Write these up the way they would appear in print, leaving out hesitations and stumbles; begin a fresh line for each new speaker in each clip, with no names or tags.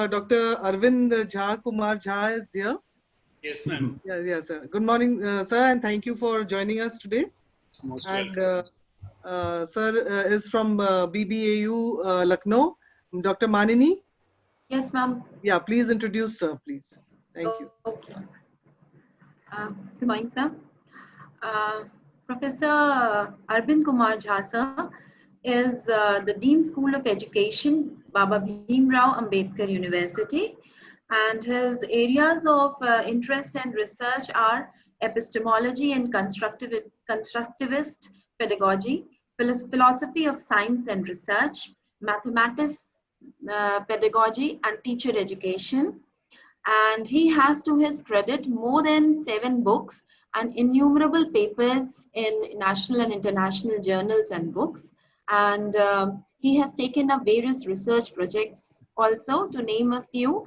Dr. ARBIND Kumar Jha is here.
Yes, ma'am.
Yes, sir. Good morning, sir, and thank you for joining us today.
Most
And
welcome.
sir is from BBAU Lucknow. Dr. Manini.
Yes, ma'am.
Yeah, please introduce, sir, please. Thank you.
Okay. Good morning, sir. Professor ARBIND Kumar Jha, sir, is the Dean School of Education, Baba Bhimrao Ambedkar University, and his areas of interest and research are epistemology and constructivist pedagogy, philosophy of science and research, mathematics, pedagogy, and teacher education. And he has to his credit more than 7 books and innumerable papers in national and international journals and books. And he has taken up various research projects also, to name a few.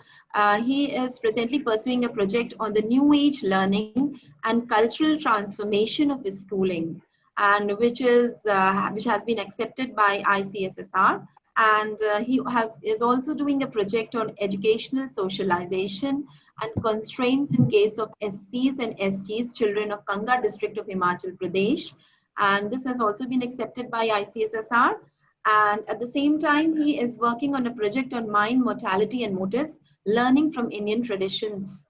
He is presently pursuing a project on the new age learning and cultural transformation of his schooling, and which has been accepted by ICSSR. And he is also doing a project on educational socialization and constraints in case of SCs and SGs, children of Kanga district of Himachal Pradesh. And this has also been accepted by ICSSR. And at the same time, he is working on a project on mind, mortality, and motives, learning from Indian traditions.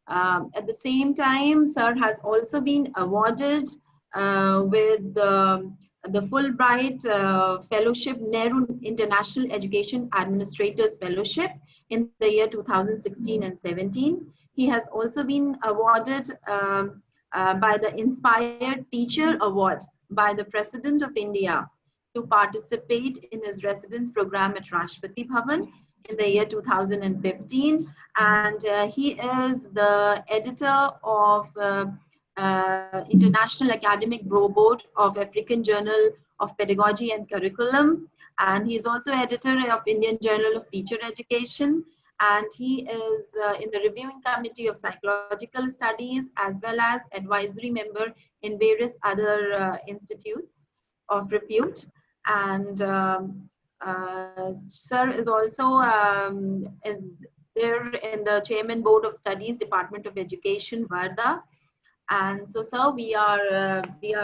At the same time, sir has also been awarded with the Fulbright Fellowship, Nehru International Education Administrators Fellowship in the year 2016 and 17. He has also been awarded by the Inspired Teacher Award by the President of India to participate in his residence program at Rashtrapati Bhavan in the year 2015. And he is the editor of International Academic Board of African Journal of Pedagogy and Curriculum. And he is also editor of Indian Journal of Teacher Education. And he is in the reviewing committee of psychological studies, as well as advisory member in various other institutes of repute. And sir is also there in the chairman board of studies, Department of Education, Varda. And so, sir, we are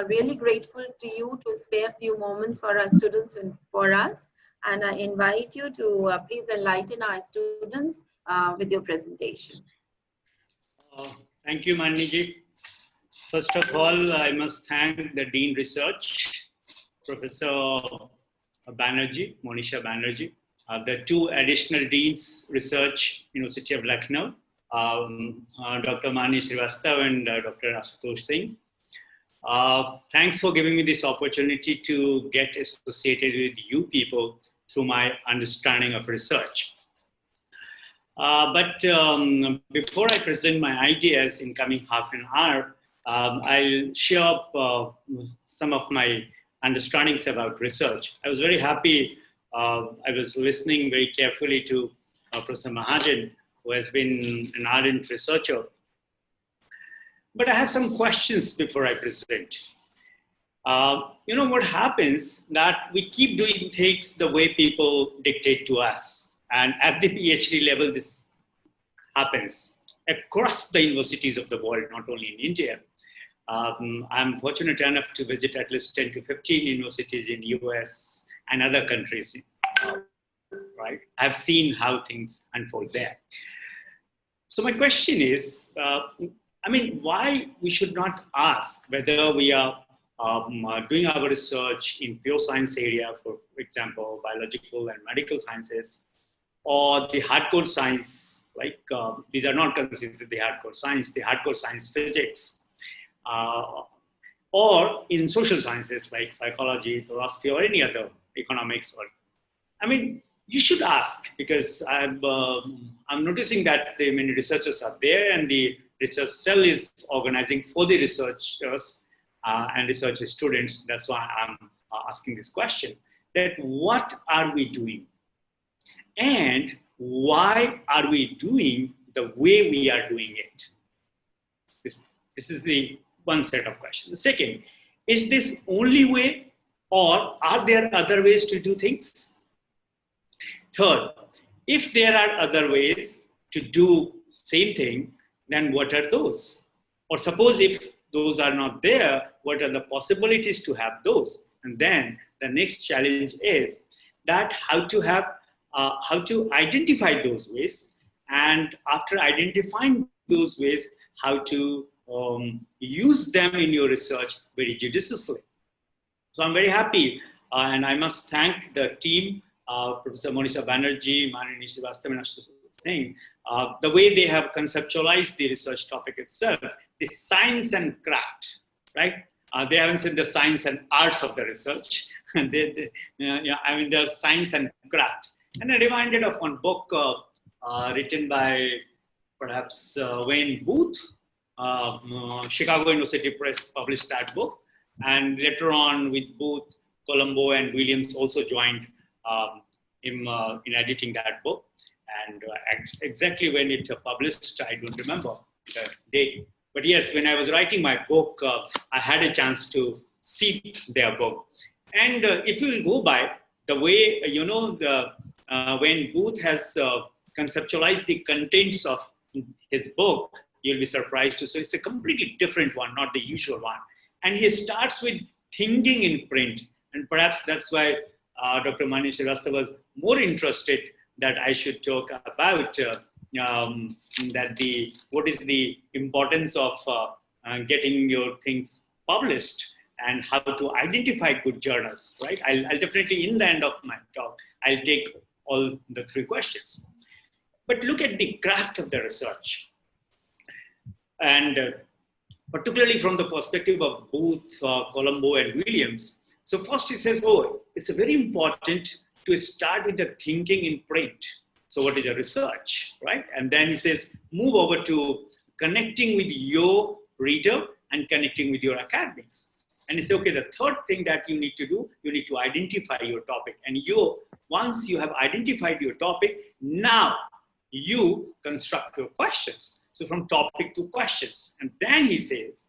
really grateful to you to spare a few moments for our students and for us. And I invite you to please enlighten our students with your presentation.
Thank you, Maniji. First of all, I must thank the Dean Research, Professor Banerjee, Monisha Banerjee, the 2 additional Deans Research, University of Lucknow, Dr. Mani Srivastav and Dr. Asutosh Singh. Thanks for giving me this opportunity to get associated with you people through my understanding of research. But before I present my ideas in coming half an hour, I'll share up some of my understandings about research. I was very happy. I was listening very carefully to Professor Mahajan, who has been an ardent researcher. But I have some questions before I present. What happens that we keep doing things the way people dictate to us. And at the PhD level, this happens across the universities of the world, not only in India. I'm fortunate enough to visit at least 10 to 15 universities in US and other countries, right? I've seen how things unfold there. So my question is, why we should not ask whether we are doing our research in pure science area, for example, biological and medical sciences, or the hardcore science, like these are not considered the hardcore science physics, or in social sciences like psychology, philosophy, or any other economics. You should ask, because I'm noticing that many researchers are there, and the research cell is organizing for the researchers and research students. That's why I'm asking this question, that what are we doing? And why are we doing the way we are doing it? This is the one set of questions. The second, is this only way, or are there other ways to do things? Third, If there are other ways to do same thing, then what are those? Or suppose if those are not there, what are the possibilities to have those? And then the next challenge is that how to identify those ways, and after identifying those ways, how to use them in your research very judiciously. So I'm very happy, and I must thank the team, Professor Monisha Banerjee, Marini Srivastava, and Ashutosh Singh, the way they have conceptualized the research topic itself, the science and craft, right? They haven't said the science and arts of the research. The science and craft. And I'm reminded of one book written by perhaps Wayne Booth. Chicago University Press published that book. And later on, with Booth, Colombo, and Williams also joined in editing that book. And exactly when it published, I don't remember the date. But yes, when I was writing my book, I had a chance to see their book. And if you will go by the way, when Booth has conceptualized the contents of his book, you'll be surprised to see it's a completely different one, not the usual one. And he starts with thinking in print. And perhaps that's why Dr. Mani Srivastava was more interested that I should talk about what is the importance of getting your things published and how to identify good journals, right? I'll definitely, in the end of my talk, I'll take all the three questions. But look at the craft of the research. And particularly from the perspective of Booth, Colombo, and Williams. So first he says, it's very important to start with the thinking in print. So what is a research, right? And then he says, move over to connecting with your reader and connecting with your academics. And he says, okay, the third thing that you need to do, you need to identify your topic. And once you have identified your topic, now you construct your questions. So from topic to questions. And then he says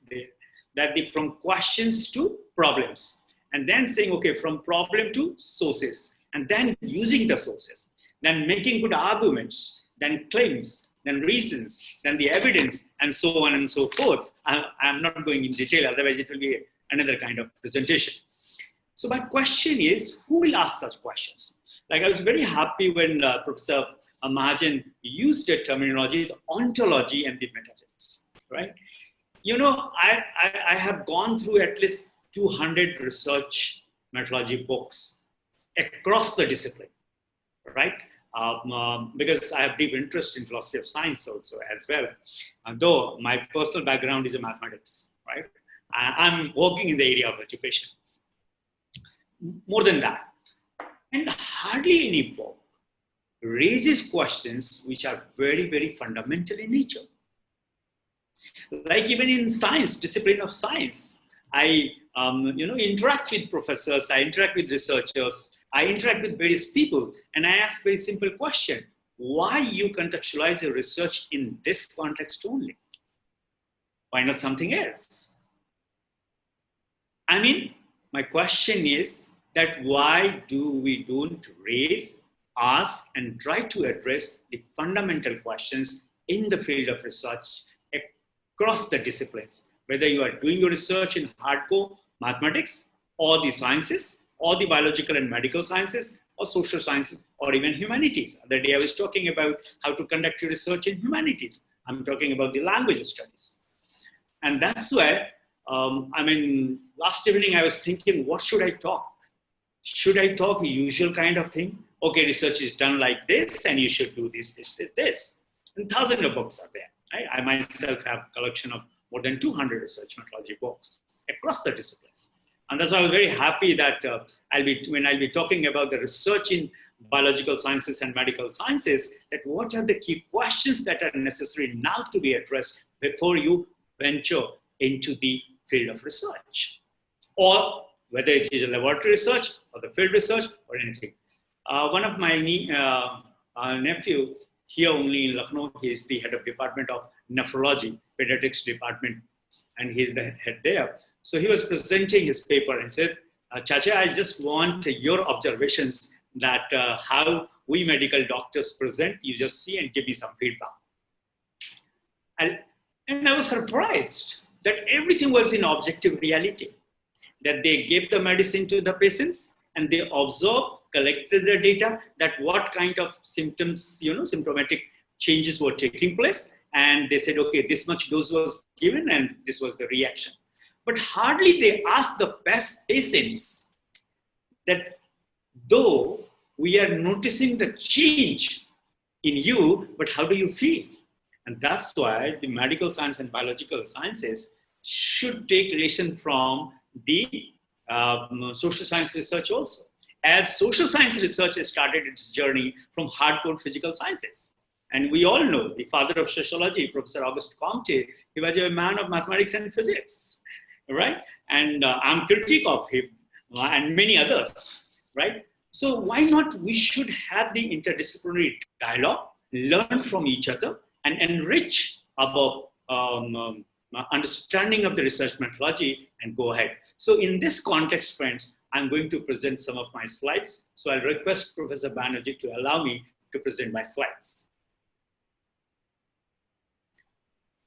that from questions to problems. And then saying, okay, from problem to sources. And then using the sources. Then making good arguments, then claims, then reasons, then the evidence, and so on and so forth. I'm not going in detail, otherwise it will be another kind of presentation. So my question is, who will ask such questions? Like I was very happy when Professor Mahajan used the terminology, the ontology and the metaphysics, right? You know, I have gone through at least 200 research methodology books across the discipline, right? Because I have deep interest in philosophy of science also as well. Though my personal background is in mathematics, right? I'm working in the area of education. More than that, and hardly any book raises questions which are very, very fundamental in nature. Like even in science, discipline of science, I interact with professors, I interact with researchers, I interact with various people, and I ask very simple question: why you contextualize your research in this context only? Why not something else? I mean, my question is that why we don't raise, ask, and try to address the fundamental questions in the field of research across the disciplines, whether you are doing your research in hardcore mathematics or the sciences or the biological and medical sciences or social sciences or even humanities. The other day I was talking about how to conduct your research in humanities. I'm talking about the language studies. And that's why, last evening I was thinking, what should I talk? Should I talk a usual kind of thing? Okay, research is done like this, and you should do this. And thousands of books are there. Right? I myself have a collection of more than 200 research methodology books across the disciplines. And that's why I was very happy that when I'll be talking about the research in biological sciences and medical sciences, that what are the key questions that are necessary now to be addressed before you venture into the field of research, or whether it is a laboratory research or the field research or anything. One of my nephew here only in Lucknow, he is the head of department of nephrology, pediatrics department, and he's the head there. So he was presenting his paper and said, Chacha, I just want your observations that how we medical doctors present. You just see and give me some feedback. And I was surprised that everything was in objective reality, that they gave the medicine to the patients and they observed, collected the data, that what kind of symptoms, symptomatic changes were taking place. And they said, okay, this much dose was given and this was the reaction. But hardly they asked the best patients that though we are noticing the change in you, but how do you feel? And that's why the medical science and biological sciences should take relation from the social science research also. As social science research has started its journey from hardcore physical sciences. And we all know the father of sociology, Professor Auguste Comte, he was a man of mathematics and physics, right? And I'm critique of him and many others, right? So why not we should have the interdisciplinary dialogue, learn from each other, and enrich our understanding of the research methodology and go ahead. So in this context, friends, I'm going to present some of my slides. So I'll request Professor Banerjee to allow me to present my slides.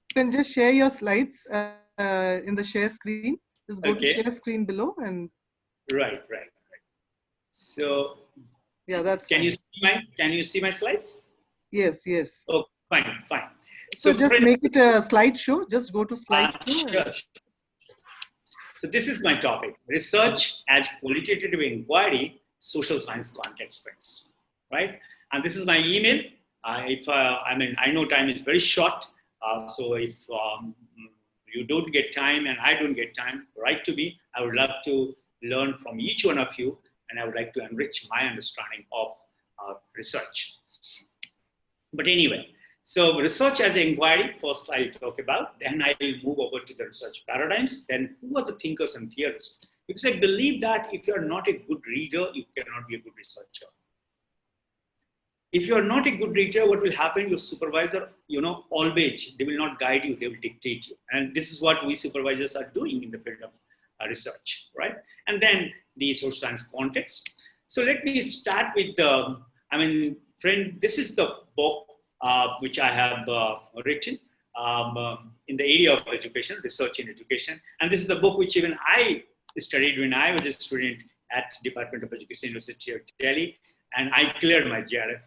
You can just share your slides in the share screen. Just go to share screen below and.
Right. So
yeah, that's.
Can you see my slides?
Yes.
Oh, fine.
So just make it a slideshow. Just go to slideshow.
Sure. So this is my topic: research as qualitative inquiry, social science context, friends. Right? And this is my email. I know time is very short. So if you don't get time and I don't get time, write to me. I would love to learn from each one of you, and I would like to enrich my understanding of research. But anyway, so research as inquiry, first I'll talk about, then I will move over to the research paradigms, then who are the thinkers and theorists? Because I believe that if you're not a good reader, you cannot be a good researcher. If you're not a good reader, what will happen? Your supervisor, always, they will not guide you, they will dictate you. And this is what we supervisors are doing in the field of research, right? And then the social science context. So let me start with friend, this is the book which I have written in the area of education, research in education. And this is the book which even I studied when I was a student at Department of Education, University of Delhi, and I cleared my JRF.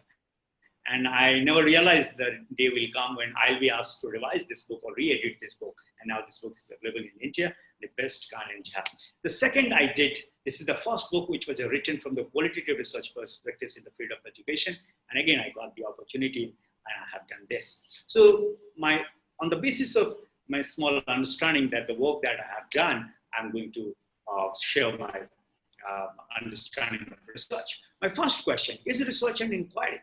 And I never realized the day will come when I'll be asked to revise this book or re-edit this book. And now this book is available in India, the best K JHA. The second I did, this is the first book which was written from the qualitative research perspectives in the field of education. And again, I got the opportunity and I have done this. So on the basis of my small understanding that the work that I have done, I'm going to share my understanding of research. My first question, is research an inquiry?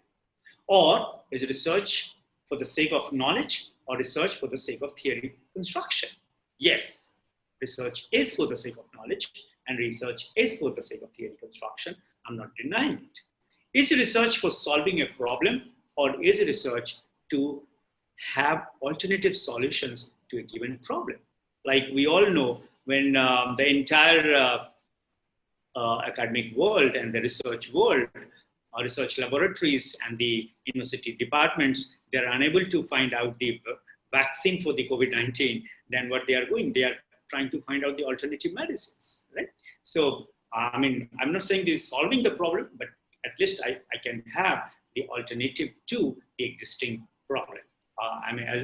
Or is it research for the sake of knowledge or research for the sake of theory construction? Yes, research is for the sake of knowledge and research is for the sake of theory construction. I'm not denying it. Is research for solving a problem or is research to have alternative solutions to a given problem? Like we all know, when the entire academic world and the research world, research laboratories and the university departments, they're unable to find out the vaccine for the COVID-19, then what they are doing, they are trying to find out the alternative medicines, right? So, I'm not saying this is solving the problem, but at least I can have the alternative to the existing problem.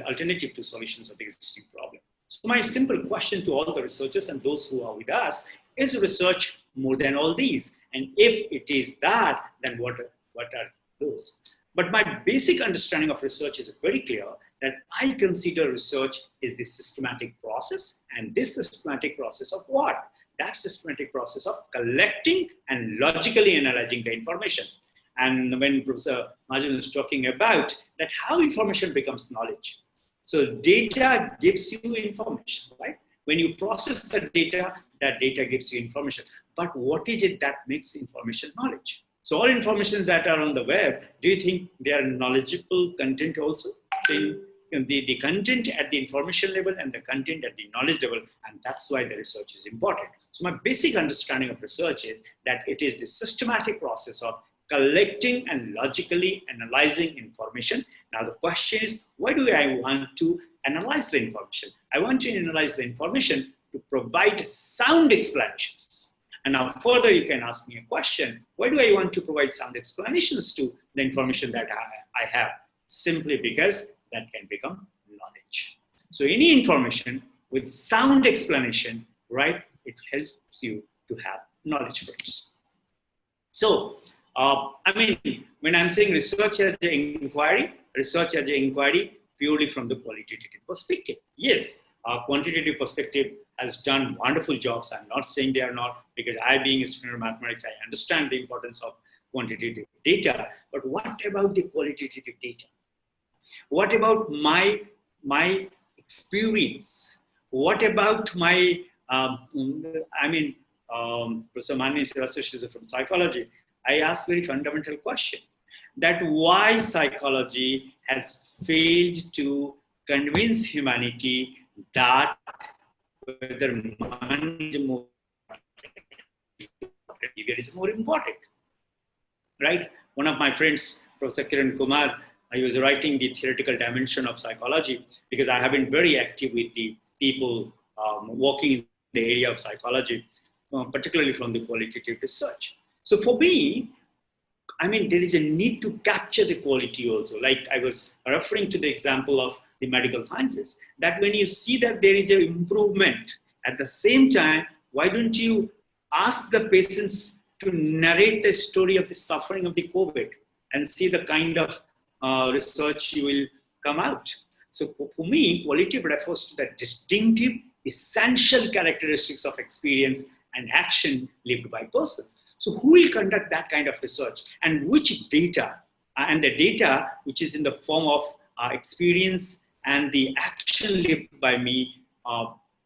Alternative to solutions of the existing problem. So my simple question to all the researchers and those who are with us, is research more than all these? And if it is that, then what are those? But my basic understanding of research is very clear that I consider research is the systematic process. And this systematic process of what? That systematic process of collecting and logically analyzing the information. And when Professor Mahajan is talking about that how information becomes knowledge. So data gives you information, right? When you process the data, that data gives you information. But what is it that makes information knowledge? So all information that are on the web, do you think they are knowledgeable content also? So the content at the information level and the content at the knowledge level, and that's why the research is important. So my basic understanding of research is that it is the systematic process of collecting and logically analyzing information. Now the question is, why do I want to analyze the information? I want to analyze the information to provide sound explanations. And now further you can ask me a question, why do I want to provide sound explanations to the information that I have? Simply because that can become knowledge. So any information with sound explanation, right, it helps you to have knowledge base. So, I mean, when I'm saying research as an inquiry purely from the qualitative perspective. Yes, quantitative perspective has done wonderful jobs. I'm not saying they are not, because I, being a student of mathematics, I understand the importance of quantitative data. But what about the qualitative data? What about my experience? What about my, Professor Mani is from psychology. I asked very fundamental question, that why psychology has failed to convince humanity that whether money is more important, right? One of my friends, Professor Kiran Kumar, I was writing the theoretical dimension of psychology because I have been very active with the people working in the area of psychology, particularly from the qualitative research. So for me, I mean, there is a need to capture the quality also. Like I was referring to the example of the medical sciences, that when you see that there is an improvement, at the same time, why don't you ask the patients to narrate the story of the suffering of the COVID and see the kind of research you will come out. So for me, qualitative refers to the distinctive, essential characteristics of experience and action lived by persons. So who will conduct that kind of research, and which data, and the data which is in the form of experience and the action lived by me,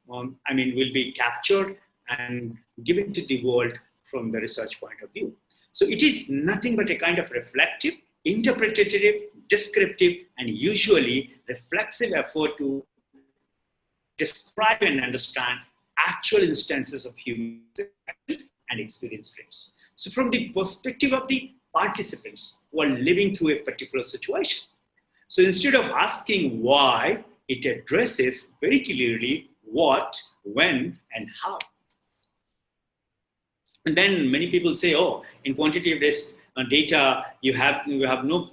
will be captured and given to the world from the research point of view. So it is nothing but a kind of reflective, interpretative, descriptive, and usually reflexive effort to describe and understand actual instances of human and experience frames. So from the perspective of the participants who are living through a particular situation. So instead of asking why, it addresses very clearly what, when, and how. And then many people say, oh, in quantitative data, you have no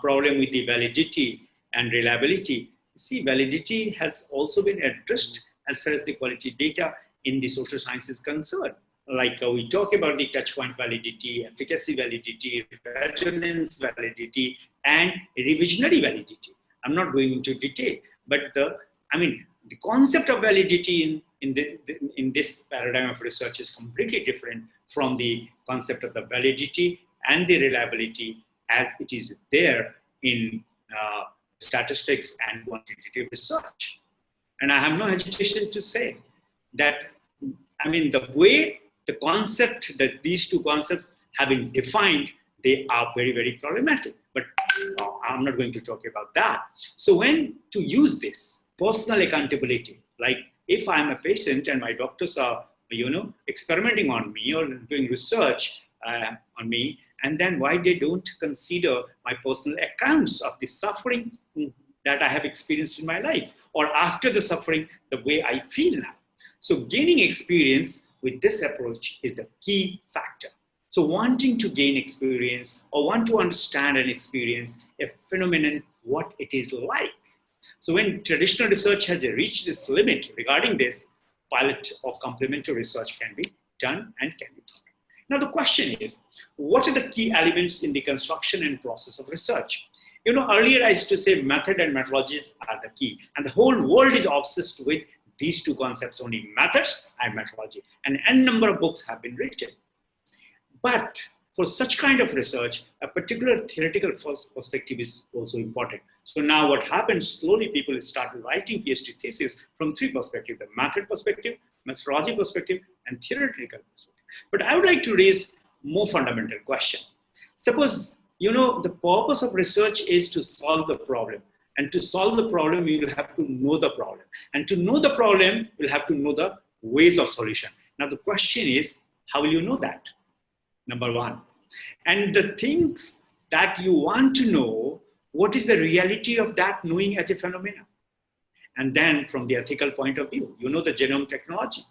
problem with the validity and reliability. See, validity has also been addressed as far as the quality data in the social science is concerned. Like we talk about the touchpoint validity, efficacy validity, resonance validity, and revisionary validity. I'm not going into detail, but the concept of validity in this paradigm of research is completely different from the concept of the validity and the reliability as it is there in statistics and quantitative research. And I have no hesitation to say that, the way the concept, that these two concepts have been defined, they are very, very problematic. But I'm not going to talk about that. So when to use this personal accountability, like if I'm a patient and my doctors are, experimenting on me or doing research on me, and then why they don't consider my personal accounts of the suffering that I have experienced in my life, or after the suffering, the way I feel now. So gaining experience with this approach is the key factor. So wanting to gain experience or want to understand and experience a phenomenon, what it is like. So when traditional research has reached its limit regarding this, pilot or complementary research can be done and can be taught. Now the question is, what are the key elements in the construction and process of research? Earlier I used to say method and methodologies are the key, and the whole world is obsessed with these two concepts only, methods and methodology, and n number of books have been written. But for such kind of research, a particular theoretical perspective is also important. So now what happens, slowly people start writing PhD thesis from three perspectives: the method perspective, methodology perspective, and theoretical perspective. But I would like to raise more fundamental question. Suppose, the purpose of research is to solve the problem. And to solve the problem, you will have to know the problem. And to know the problem, you'll have to know the ways of solution. Now the question is, how will you know that? Number one. And the things that you want to know, what is the reality of that knowing as a phenomenon? And then from the ethical point of view, you know, the genome technology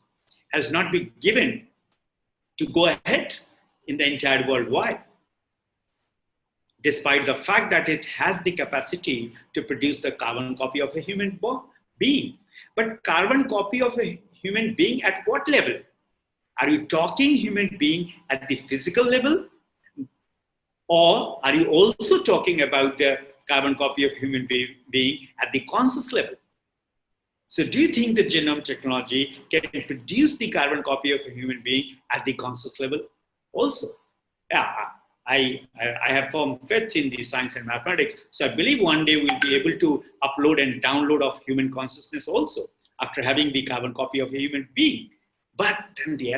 has not been given to go ahead in the entire worldwide, despite the fact that it has the capacity to produce the carbon copy of a human being. But carbon copy of a human being at what level? Are you talking human being at the physical level? Or are you also talking about the carbon copy of human being at the conscious level? So do you think the genome technology can produce the carbon copy of a human being at the conscious level also? Yeah, I have firm faith in the science and mathematics. So I believe one day we'll be able to upload and download of human consciousness also after having the carbon copy of a human being. But then the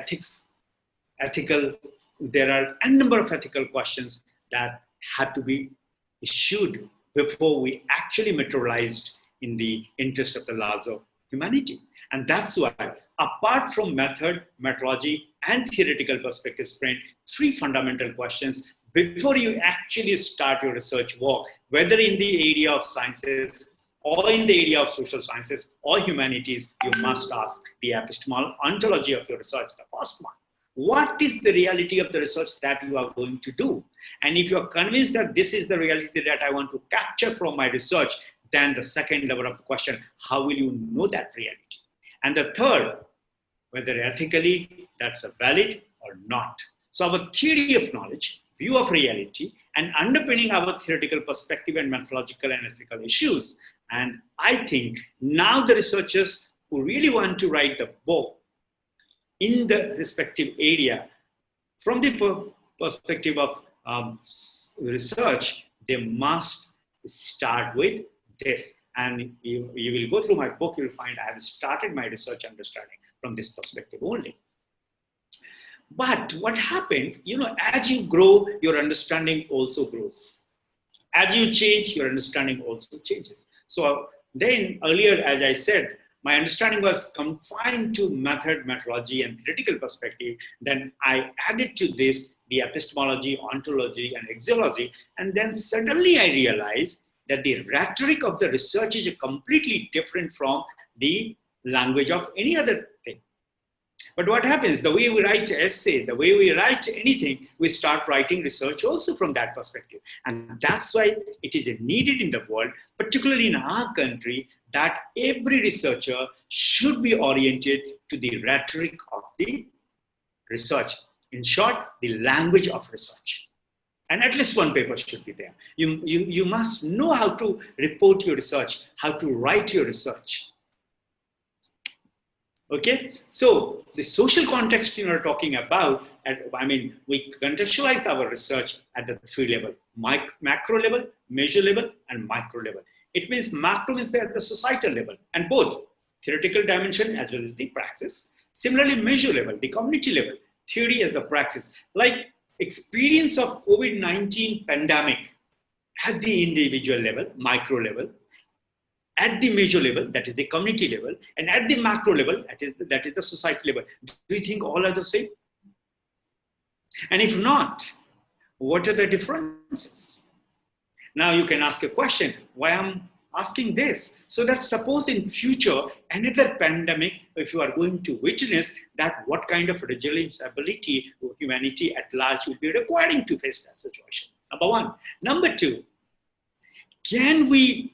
there are a number of ethical questions that had to be issued before we actually materialized in the interest of the laws of humanity. And that's why, apart from method, methodology, and theoretical perspectives, friend, three fundamental questions before you actually start your research work, whether in the area of sciences or in the area of social sciences or humanities, you must ask the epistemology ontology of your research, the first one. What is the reality of the research that you are going to do? And if you're convinced that this is the reality that I want to capture from my research, then the second level of the question, how will you know that reality? And the third, whether ethically that's valid or not. So our theory of knowledge, view of reality, and underpinning our theoretical perspective and methodological and ethical issues. And I think now the researchers who really want to write the book in the respective area, from the perspective of research, they must start with this. And you will go through my book, you'll find I have started my research understanding from this perspective only. But what happened, you know, as you grow, your understanding also grows. As you change, your understanding also changes. So then earlier, as I said, my understanding was confined to method, methodology, and theoretical perspective. Then I added to this the epistemology, ontology, and axiology. And then suddenly I realized that the rhetoric of the research is completely different from the language of any other thing. But what happens, the way we write essay, the way we write anything, we start writing research also from that perspective. And that's why it is needed in the world, particularly in our country, that every researcher should be oriented to the rhetoric of the research. In short, the language of research. And at least one paper should be there. You must know how to report your research, how to write your research. Okay, so the social context you are talking about, we contextualize our research at the three levels: macro level, measure level, and micro level. It means macro is there at the societal level, and both theoretical dimension as well as the praxis. Similarly, measure level, the community level, theory as the praxis. Like experience of COVID-19 pandemic at the individual level, micro level, at the major level, that is the community level, and at the macro level, that is the society level. Do you think all are the same? And if not, what are the differences? Now you can ask a question, why I'm asking this? So that suppose in future, another pandemic, if you are going to witness that, what kind of resilience ability humanity at large will be requiring to face that situation? Number one. Number two, can we,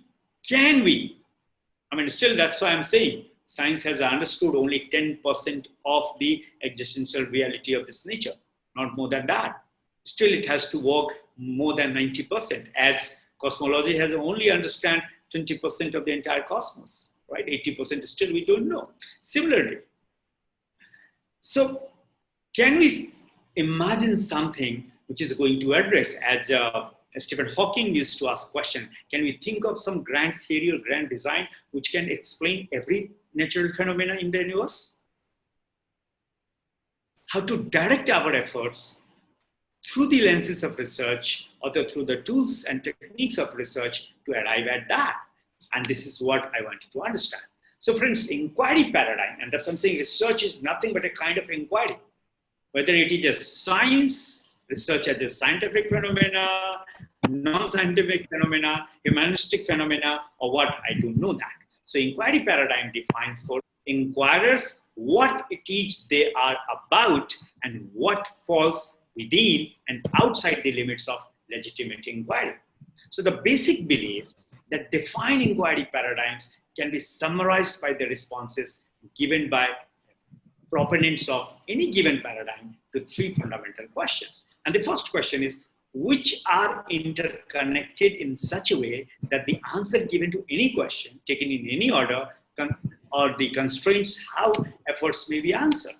still that's why I'm saying science has understood only 10% of the existential reality of this nature, not more than that. Still it has to work more than 90%, as cosmology has only understand 20% of the entire cosmos, right? 80% still we don't know. Similarly, so can we imagine something which is going to address, as Stephen Hawking used to ask question, can we think of some grand theory or grand design which can explain every natural phenomena in the universe? How to direct our efforts through the lenses of research, or through the tools and techniques of research to arrive at that. And this is what I wanted to understand. So friends, inquiry paradigm, and that's what I'm saying, research is nothing but a kind of inquiry. Whether it is a science research as a scientific phenomena, non-scientific phenomena, humanistic phenomena, or what? I don't know that. So inquiry paradigm defines for inquirers what it is they are about and what falls within and outside the limits of legitimate inquiry. So the basic beliefs that define inquiry paradigms can be summarized by the responses given by proponents of any given paradigm to three fundamental questions. And the first question is, which are interconnected in such a way that the answer given to any question, taken in any order, or the constraints how efforts may be answered.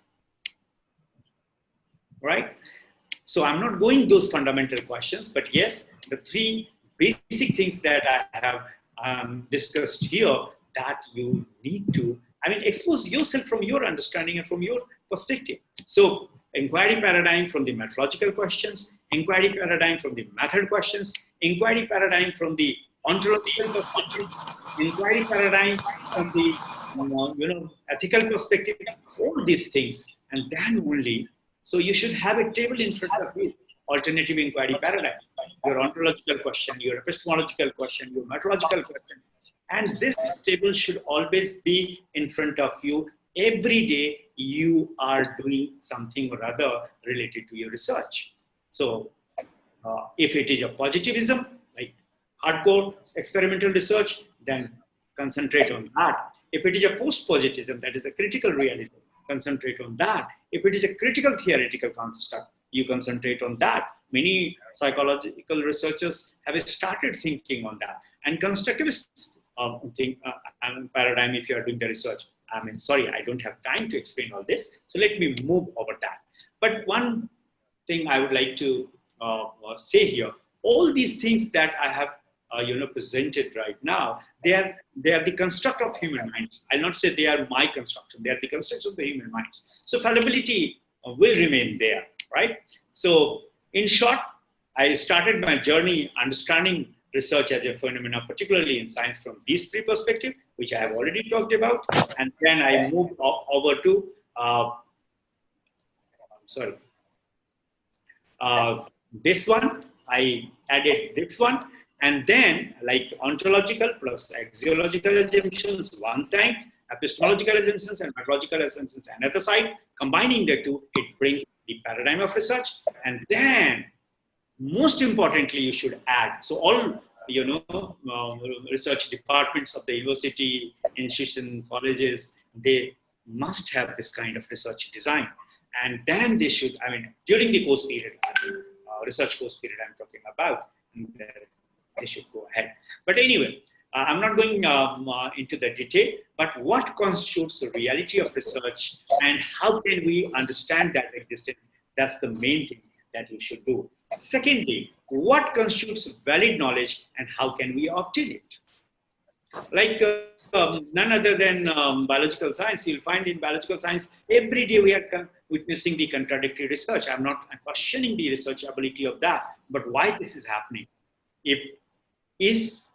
Right? So I'm not going those fundamental questions, but yes, the three basic things that I have discussed here that you need to, expose yourself from your understanding and from your perspective. So inquiry paradigm from the methodological questions, inquiry paradigm from the method questions, inquiry paradigm from the ontological perspective, inquiry paradigm from the ethical perspective, all these things, and then only. So you should have a table in front of you. Alternative inquiry paradigm, your ontological question, your epistemological question, your methodological question, and this table should always be in front of you. Every day you are doing something or other related to your research. So if it is a positivism, like hardcore experimental research, then concentrate on that. If it is a post-positivism, that is a critical realism, concentrate on that. If it is a critical theoretical construct, you concentrate on that. Many psychological researchers have started thinking on that. And constructivist paradigm, if you are doing the research, sorry, I don't have time to explain all this. So let me move over that. But one thing I would like to say here, all these things that I have presented right now, they are the construct of human minds. I'll not say they are my construction, they are the constructs of the human minds. So fallibility will remain there, right? So in short, I started my journey understanding research as a phenomena, particularly in science from these three perspectives, which I have already talked about. And then I moved over to, this one, I added this one, and then like ontological plus axiological assumptions one side, epistemological assumptions and methodological assumptions another side, combining the two, it brings the paradigm of research. And then most importantly, you should add, so all research departments of the university, institution, colleges, they must have this kind of research design. And then they should, during the course period, research course period I'm talking about, they should go ahead. But anyway, I'm not going into the detail, but what constitutes the reality of research and how can we understand that existence? That's the main thing that you should do. Secondly, what constitutes valid knowledge and how can we obtain it? Like none other than biological science, you'll find in biological science, every day we are witnessing the contradictory research. I'm not questioning the research ability of that, but why this is happening? Is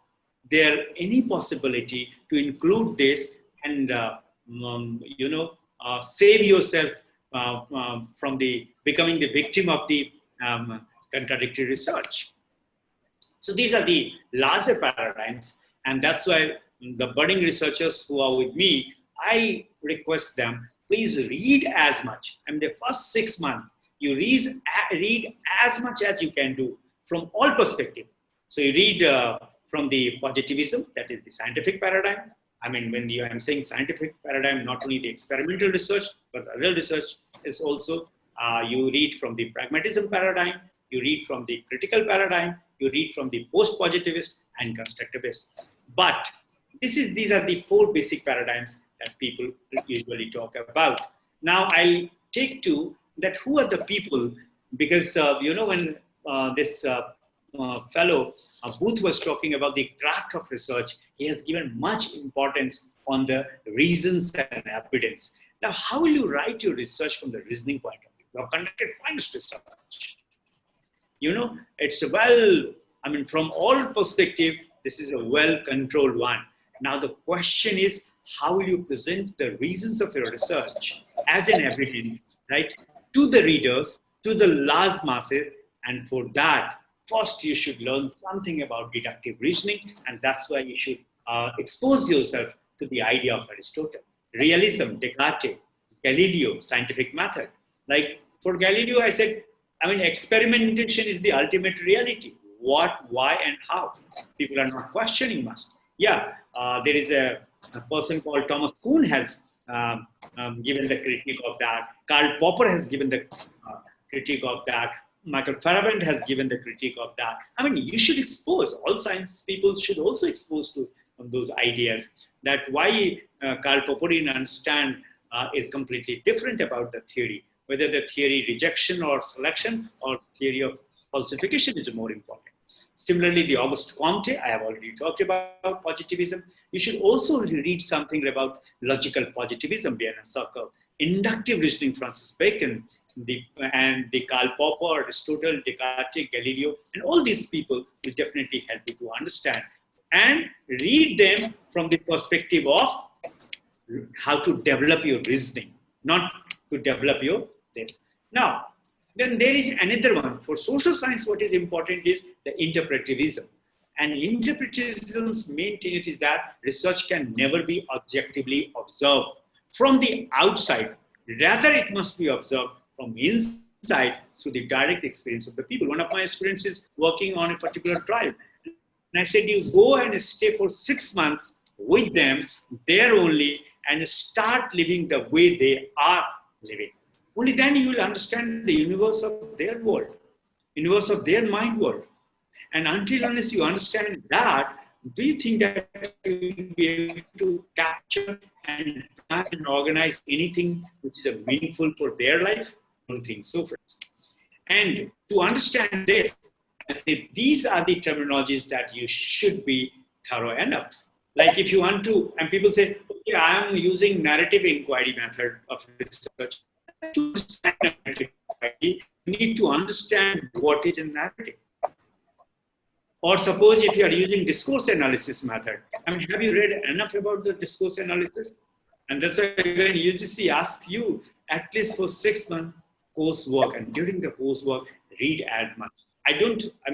there any possibility to include this and save yourself from becoming the victim of the contradictory research? So these are the larger paradigms, and that's why the budding researchers who are with me, I request them, please read as much. The first 6 months, you read as much as you can do from all perspectives. So you read from the positivism, that is the scientific paradigm. When I'm saying scientific paradigm, not only the experimental research, but the real research is also, you read from the pragmatism paradigm, you read from the critical paradigm, you read from the post-positivist and constructivist. But these are the 4 basic paradigms that people usually talk about. Now I'll take to that who are the people, because when this fellow Booth was talking about the craft of research, he has given much importance on the reasons and evidence. Now, how will you write your research from the reasoning point of view? You have conducted finest research. It's from all perspective, this is a well-controlled one. Now, the question is, how will you present the reasons of your research as an evidence, right, to the readers, to the large masses, And for that, first you should learn something about deductive reasoning, and that's why you should expose yourself to the idea of Aristotle. Realism, Descartes, Galileo, scientific method. Like for Galileo, I said, I mean, experimentation is the ultimate reality. What, why, and how. People are not questioning much. Yeah, there is a person called Thomas Kuhn has given the critique of that. Karl Popper has given the critique of that. Michael Farabaud has given the critique of that. I mean, you should expose, all science people should also expose to those ideas, that why Karl Popper understand is completely different about the theory, whether the theory rejection or selection or theory of falsification is more important. Similarly, the Auguste Comte, I have already talked about positivism. You should also read something about logical positivism, Vienna Circle, inductive reasoning, Francis Bacon, and the Karl Popper, Aristotle, Descartes, Galileo, and all these people will definitely help you to understand. And read them from the perspective of how to develop your reasoning, not to develop your this. Now, then there is another one. For social science, what is important is the interpretivism. And interpretivism's main tenet is that research can never be objectively observed from the outside. Rather, it must be observed from inside through the direct experience of the people. One of my students is working on a particular tribe. And I said, you go and stay for 6 months with them there only and start living the way they are living. Only then you will understand the universe of their world, universe of their mind world. And until unless you understand that, do you think that you will be able to capture and plan and organize anything which is meaningful for their life? I don't think so. And to understand this, I say these are the terminologies that you should be thorough enough. Like if you want to, and people say, okay, I am using narrative inquiry method of research. To understand narrative inquiry, you need to understand what is a narrative. Or suppose if you are using discourse analysis method, I mean, have you read enough about the discourse analysis? And that's why when UGC asks you at least for 6 months coursework, and during the coursework, read as much.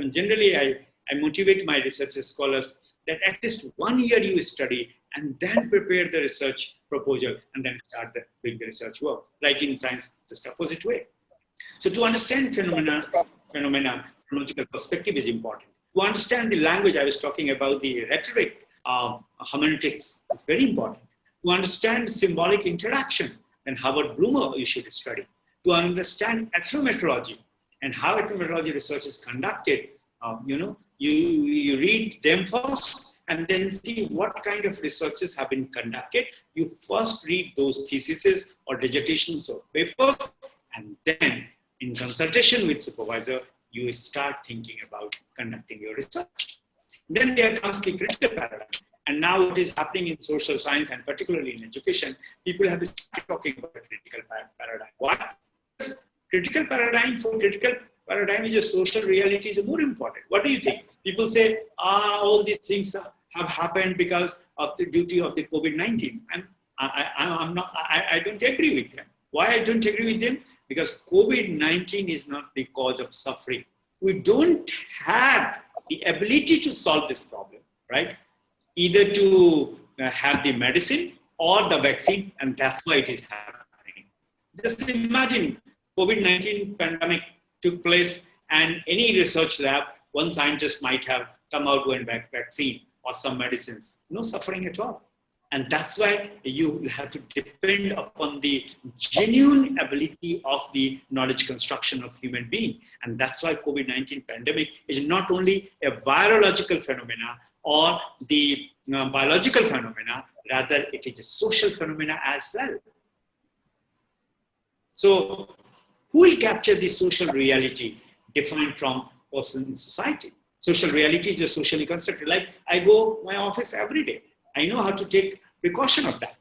Generally I motivate my research scholars that at least 1 year you study and then prepare the research proposal and then start doing the research work. Like in science, just opposite way. So to understand phenomena from logical perspective is important. To understand the language, I was talking about the rhetoric, hermeneutics is very important. To understand symbolic interaction, and Howard Bloomer you should study. To understand ethnometrology and how ethnometrology research is conducted, you read them first and then see what kind of researches have been conducted. You first read those theses or dissertations or papers, and then in consultation with supervisor, you start thinking about conducting your research. Then there comes the critical paradigm. And now what is happening in social science and particularly in education, people have started talking about a critical paradigm. Why? Because critical paradigm is a social reality is more important. What do you think? People say, all these things have happened because of the duty of the COVID-19. I don't agree with them. Why I don't agree with them? Because COVID-19 is not the cause of suffering. We don't have the ability to solve this problem, right? Either to have the medicine or the vaccine, and that's why it is happening. Just imagine COVID-19 pandemic took place and any research lab, one scientist might have come out with a vaccine or some medicines, no suffering at all. And that's why you have to depend upon the genuine ability of the knowledge construction of human being. And that's why COVID-19 pandemic is not only a virological phenomena or the biological phenomena, rather it is a social phenomena as well. So who will capture the social reality defined from person in society? Social reality is a socially constructed. Like I go my office every day. I know how to take precaution of that.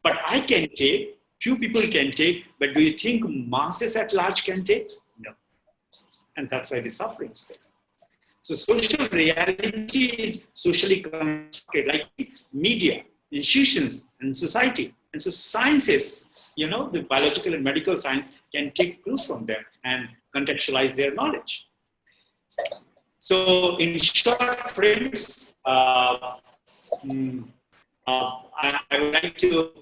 But I can take, few people can take, but do you think masses at large can take? No. And that's why the suffering is there. So social reality is socially constructed, like media, institutions, and society. And so sciences, the biological and medical science can take clues from them and contextualize their knowledge. So in short, friends, I would like to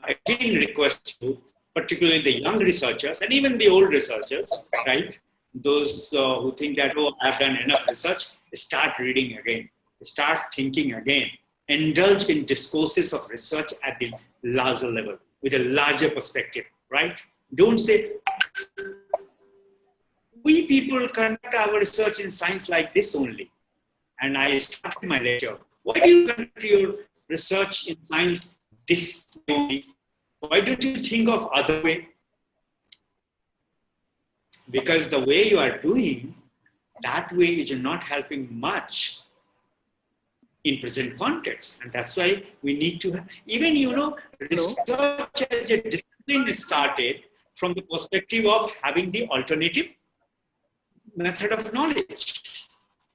again request you, particularly the young researchers and even the old researchers, right? Those who think that, oh, I've done enough research, start reading again, start thinking again, indulge in discourses of research at the larger level with a larger perspective, right? Don't say, we people conduct our research in science like this only. And I started my lecture. Why do you conduct your research in science this way? Why don't you think of other way? Because the way you are doing, that way is not helping much in present context. And that's why we need to have, even, research as a discipline started from the perspective of having the alternative method of knowledge,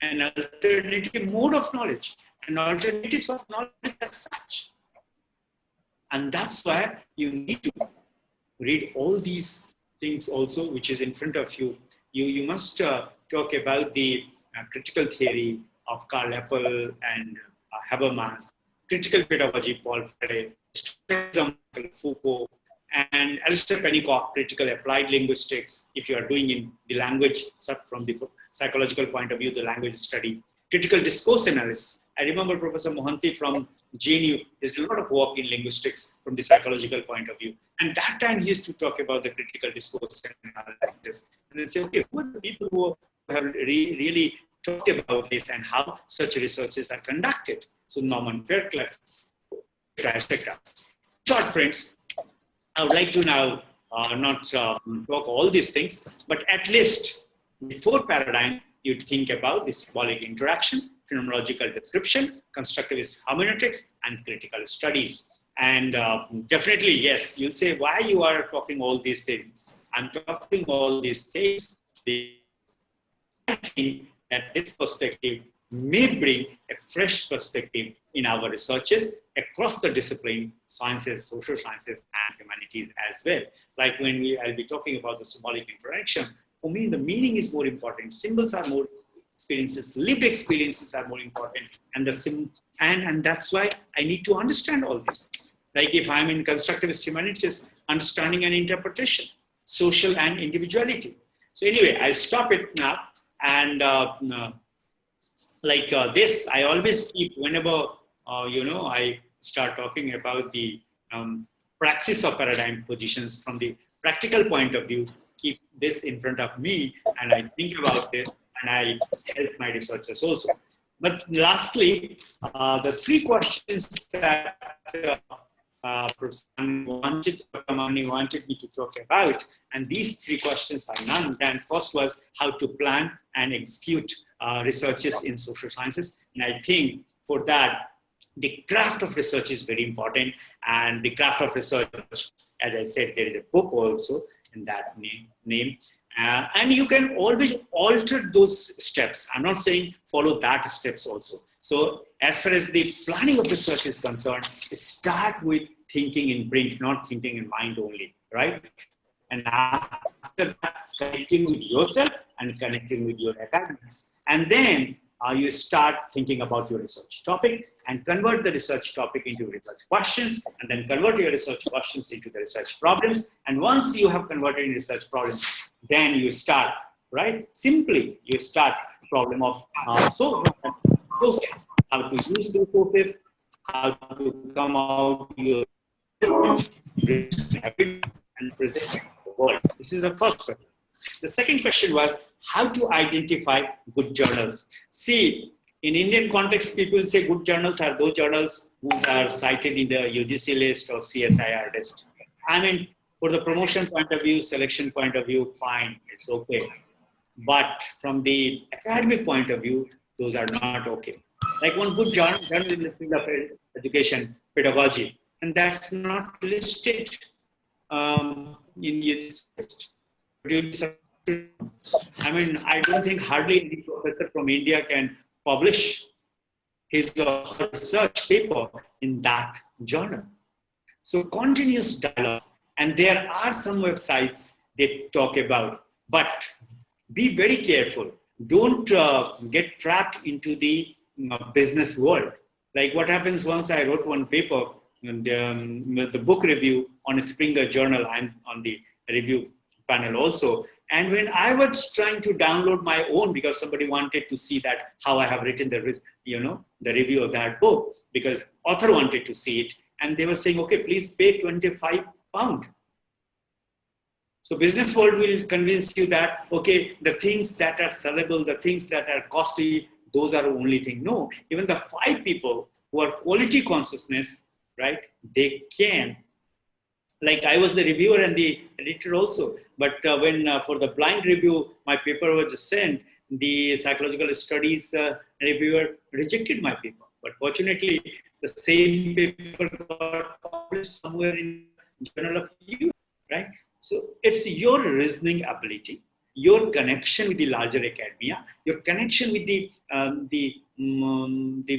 an alternative mode of knowledge, and alternatives of knowledge as such. And that's why you need to read all these things also, which is in front of you. You must talk about the critical theory of Karl Appel and Habermas, critical pedagogy, Paul Freire, Foucault, and Alistair Pennycock, critical applied linguistics, if you are doing in the language, from the psychological point of view, the language study, critical discourse analysis. I remember Professor Mohanty from JNU has done a lot of work in linguistics from the psychological point of view. And that time he used to talk about the critical discourse analysis. And they say, okay, who are the people who have really talked about this and how such researches are conducted? So Norman Fairclough, etc. Short, friends, I would like to now not talk all these things, but at least before paradigm, you think about the symbolic interaction, phenomenological description, constructivist hermeneutics, and critical studies. And definitely, yes, you'll say, why you are talking all these things? I'm talking all these things because I think that this perspective may bring a fresh perspective in our researches across the discipline, sciences, social sciences, and humanities as well. Like when I'll be talking about the symbolic interaction, for me, the meaning is more important. Symbols are more experiences, lived experiences are more important. And that's why I need to understand all these things. Like if I'm in constructivist humanities, understanding and interpretation, social and individuality. So anyway, I'll stop it now. And this, I always keep, whenever, I start talking about the praxis of paradigm positions from the practical point of view, keep this in front of me and I think about this and I help my researchers also. But lastly, the three questions that Professor Kamani wanted me to talk about, and these three questions are none. And first was how to plan and execute researches in social sciences. And I think for that, the craft of research is very important. And the craft of research, as I said, there is a book also in that name. And you can always alter those steps. I'm not saying follow that steps also. So as far as the planning of research is concerned, start with thinking in print, not thinking in mind only, right? And after that, connecting with yourself and connecting with your academics. And then you start thinking about your research topic and convert the research topic into research questions, and then convert your research questions into the research problems. And once you have converted in research problems, then you start, right? Simply, you start problem of sources, how to use those sources, how to come out your and present the world. This is the first question. The second question was how to identify good journals. See, in Indian context, people say good journals are those journals who are cited in the UGC list or CSIR list. I mean, for the promotion point of view, selection point of view, fine, it's okay. But from the academic point of view, those are not okay. Like one good journal in the field of education, pedagogy, and that's not listed in this list. I mean, I don't think hardly any professor from India can publish his or her research paper in that journal. So continuous dialogue. And there are some websites they talk about But be very careful. Don't get trapped into the business world. Like what happens once I wrote one paper, the book review on a Springer journal. I'm on the review panel also. And when I was trying to download my own, because somebody wanted to see that how I have written the review of that book, because author wanted to see it, and they were saying, okay, please pay £25. So business world will convince you that, okay, the things that are sellable, the things that are costly, those are the only thing. No, even the 5 people who are quality consciousness, right? They can. Like I was the reviewer and the editor also. But when for the blind review, my paper was sent, the psychological studies reviewer rejected my paper. But fortunately, the same paper got published somewhere in the Journal of You, right? So it's your reasoning ability, your connection with the larger academia, your connection with the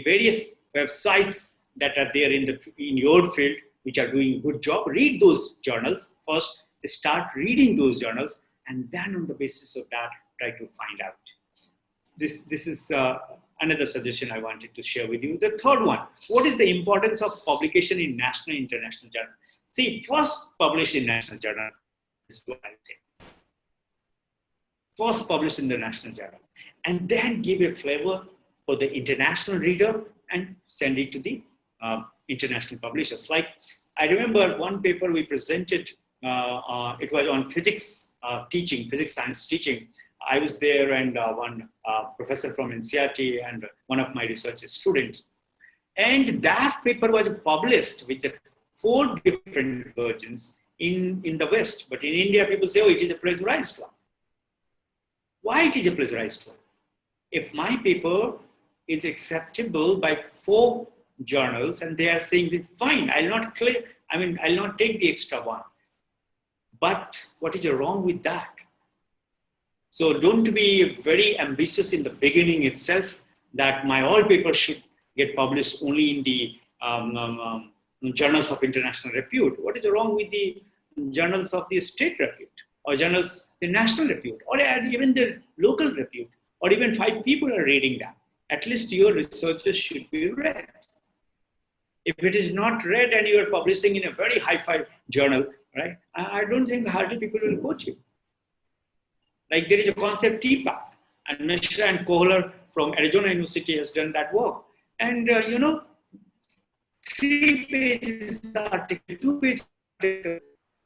various websites that are there in your field, which are doing a good job. Read those journals first. Start reading those journals, and then on the basis of that, try to find out. This is another suggestion I wanted to share with you. The third one: what is the importance of publication in national and international journal? See, first publish in national journal. Is what I say. First publish in the national journal, and then give a flavor for the international reader and send it to the international publishers. Like I remember one paper we presented. It was on physics physics science teaching. I was there, and one professor from NCRT and one of my research students. And that paper was published with the 4 different versions in the West. But in India, people say, oh, it is a plagiarized one. Why it is a plagiarized one? If my paper is acceptable by 4 journals and they are saying that fine, I'll not take the extra one. But what is wrong with that? So don't be very ambitious in the beginning itself that my all papers should get published only in the journals of international repute. What is wrong with the journals of the state repute, or journals the national repute, or even the local repute, or even 5 people are reading that? At least your researches should be read. If it is not read and you are publishing in a very high-fi journal, right? I don't think hardly people will quote you. Like there is a concept TPAC, and Mishra and Kohler from Arizona University has done that work. And 3 pages article, 2 pages article,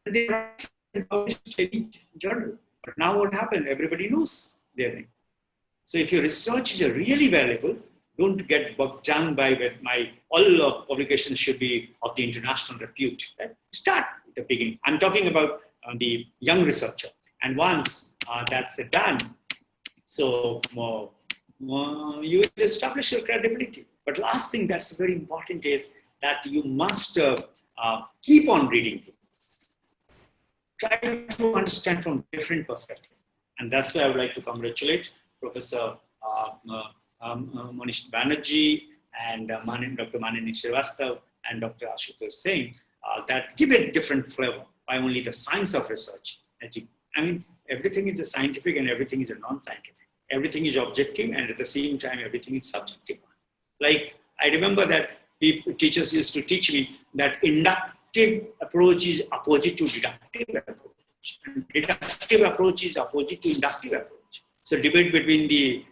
they are published in any journal. But now what happened? Everybody knows their name. So if your research is really valuable, don't get bogged down by with all publications should be of the international repute. Right? Start at the beginning. I'm talking about the young researcher. And once that's done, so you establish your credibility. But last thing that's very important is that you must keep on reading things. Try to understand from different perspectives. And that's why I would like to congratulate Professor Manish Banerjee and Dr. Manini Srivastav and Dr. Ashutosh Singh that give it different flavor by only the science of research. I mean, everything is a scientific and everything is a non-scientific. Everything is objective, and at the same time, everything is subjective. Like, I remember that teachers used to teach me that inductive approach is opposite to deductive approach. And deductive approach is opposite to inductive approach. So debate between the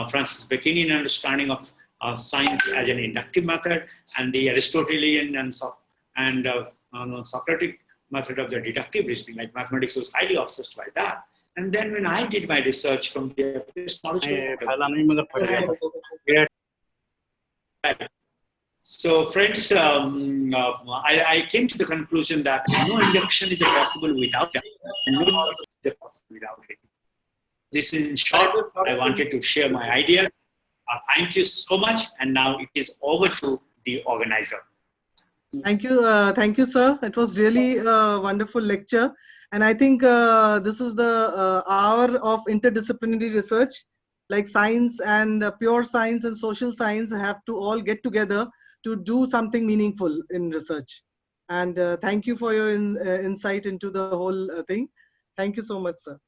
Francis Baconian understanding of science as an inductive method and the Aristotelian and Socratic method of the deductive reasoning, like mathematics was highly obsessed by that. And then when I did my research from the epistemological so friends, I came to the conclusion that no induction is possible without it, and no deduction is possible without it. This is in short, I wanted to share my idea. Thank you so much, and now it is over to the organizer.
Thank you, sir. It was really a wonderful lecture, and I think this is the hour of interdisciplinary research. Like science and pure science and social science have to all get together to do something meaningful in research. And thank you for your insight into the whole thing. Thank you so much, sir.